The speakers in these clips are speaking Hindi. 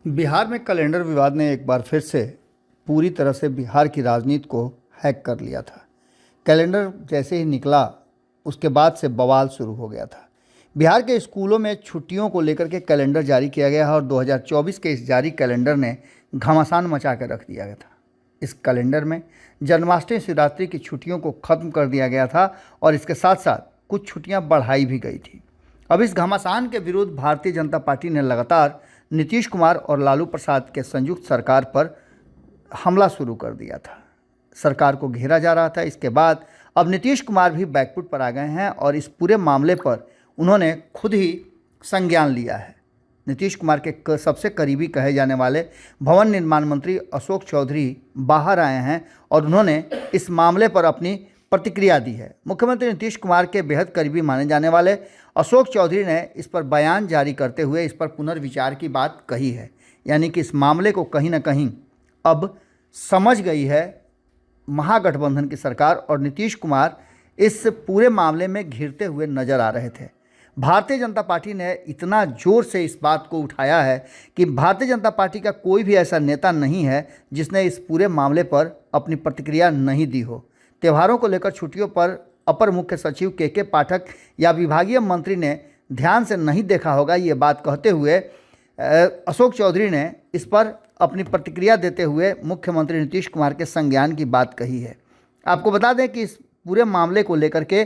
बिहार में कैलेंडर विवाद ने एक बार फिर से पूरी तरह से बिहार की राजनीति को हैक कर लिया था। कैलेंडर जैसे ही निकला उसके बाद से बवाल शुरू हो गया था। बिहार के स्कूलों में छुट्टियों को लेकर के कैलेंडर जारी किया गया है और 2024 के इस जारी कैलेंडर ने घमासान मचा कर रख दिया गया था। इस कैलेंडर में जन्माष्टमी शिवरात्रि की छुट्टियों को ख़त्म कर दिया गया था और इसके साथ साथ कुछ छुट्टियां बढ़ाई भी गई थी। अब इस घमासान के विरुद्ध भारतीय जनता पार्टी ने लगातार नीतीश कुमार और लालू प्रसाद के संयुक्त सरकार पर हमला शुरू कर दिया था। सरकार को घेरा जा रहा था। इसके बाद अब नीतीश कुमार भी बैकफुट पर आ गए हैं और इस पूरे मामले पर उन्होंने खुद ही संज्ञान लिया है। नीतीश कुमार के सबसे करीबी कहे जाने वाले भवन निर्माण मंत्री अशोक चौधरी बाहर आए हैं और उन्होंने इस मामले पर अपनी प्रतिक्रिया दी है। मुख्यमंत्री नीतीश कुमार के बेहद करीबी माने जाने वाले अशोक चौधरी ने इस पर बयान जारी करते हुए इस पर पुनर्विचार की बात कही है। यानी कि इस मामले को कहीं ना कहीं अब समझ गई है महागठबंधन की सरकार और नीतीश कुमार इस पूरे मामले में घिरते हुए नजर आ रहे थे। भारतीय जनता पार्टी ने इतना जोर से इस बात को उठाया है कि भारतीय जनता पार्टी का कोई भी ऐसा नेता नहीं है जिसने इस पूरे मामले पर अपनी प्रतिक्रिया नहीं दी हो। त्योहारों को लेकर छुट्टियों पर अपर मुख्य सचिव के पाठक या विभागीय मंत्री ने ध्यान से नहीं देखा होगा, ये बात कहते हुए अशोक चौधरी ने इस पर अपनी प्रतिक्रिया देते हुए मुख्यमंत्री नीतीश कुमार के संज्ञान की बात कही है। आपको बता दें कि इस पूरे मामले को लेकर के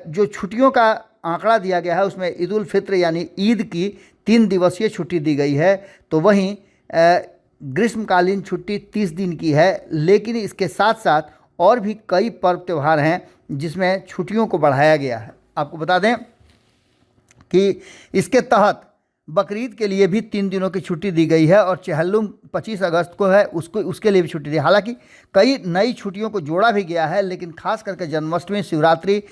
जो छुट्टियों का आंकड़ा दिया गया है उसमें ईद उल फित्र यानी ईद की 3 दिवसीय छुट्टी दी गई है, तो वहीं ग्रीष्मकालीन छुट्टी 30 दिन की है। लेकिन इसके साथ साथ और भी कई पर्व त्यौहार हैं जिसमें छुट्टियों को बढ़ाया गया है। आपको बता दें कि इसके तहत बकरीद के लिए भी 3 दिनों की छुट्टी दी गई है और चहल्लुम 25 अगस्त को है, उसके लिए भी छुट्टी दी। हालांकि कई नई छुट्टियों को जोड़ा भी गया है, लेकिन खास करके जन्माष्टमी, शिवरात्रि,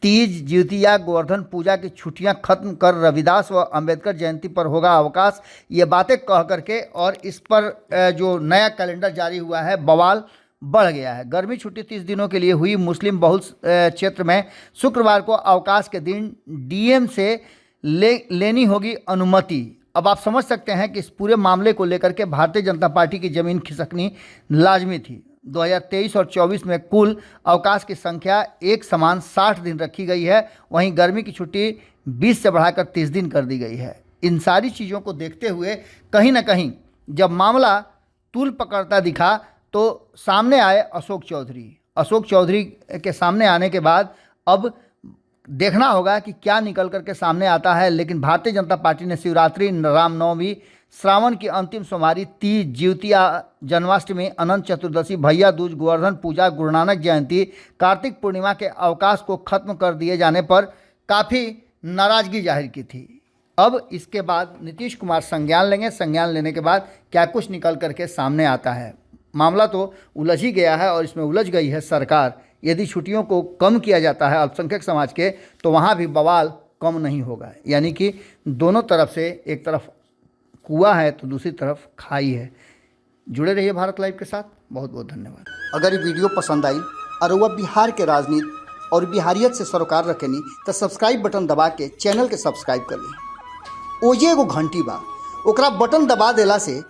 तीज, ज्योतिया, गोवर्धन पूजा की छुट्टियां खत्म कर रविदास व अंबेडकर जयंती पर होगा अवकाश, ये बातें कह करके और इस पर जो नया कैलेंडर जारी हुआ है बवाल बढ़ गया है। गर्मी छुट्टी 30 दिनों के लिए हुई। मुस्लिम बहुल क्षेत्र में शुक्रवार को अवकाश के दिन डीएम से लेनी होगी अनुमति। अब आप समझ सकते हैं कि इस पूरे मामले को लेकर के भारतीय जनता पार्टी की ज़मीन खिसकनी लाजमी थी। 2023 और 24 में कुल अवकाश की संख्या एक समान 60 दिन रखी गई है, वहीं गर्मी की छुट्टी 20 से बढ़ाकर 30 दिन कर दी गई है। इन सारी चीज़ों को देखते हुए कहीं ना कहीं जब मामला तूल पकड़ता दिखा तो सामने आए अशोक चौधरी के सामने आने के बाद अब देखना होगा कि क्या निकल करके सामने आता है। लेकिन भारतीय जनता पार्टी ने शिवरात्रि, रामनवमी, श्रावण की अंतिम सोमवारी, तीज, ज्योतिया, जन्माष्टमी, अनंत चतुर्दशी, भैया दूज, गोवर्धन पूजा, गुरु नानक जयंती, कार्तिक पूर्णिमा के अवकाश को खत्म कर दिए जाने पर काफ़ी नाराज़गी जाहिर की थी। अब इसके बाद नीतीश कुमार संज्ञान लेंगे। संज्ञान लेने के बाद क्या कुछ निकल करके सामने आता है। मामला तो उलझ ही गया है और इसमें उलझ गई है सरकार। यदि छुट्टियों को कम किया जाता है अल्पसंख्यक समाज के, तो वहाँ भी बवाल कम नहीं होगा। यानी कि दोनों तरफ से, एक तरफ कुआं है तो दूसरी तरफ खाई है। जुड़े रहिए भारत लाइव के साथ। बहुत बहुत धन्यवाद। अगर ये वीडियो पसंद आई और वह बिहार के राजनीति और बिहारियत से सरोकार रखेनी तो सब्सक्राइब बटन दबा के चैनल के सब्सक्राइब कर ली। ओजे एगो घंटी बा, ओकरा बटन दबा देला से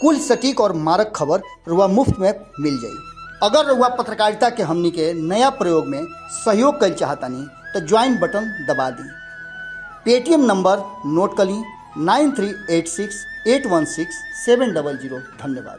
कुल सटीक और मारक खबर रुआ मुफ्त में मिल जाई। अगर रुआ पत्रकारिता के हमनी के नया प्रयोग में सहयोग कर चाहतानी तो ज्वाइन बटन दबा दी। पेटीएम नंबर नोट कर ली 9386816700। धन्यवाद।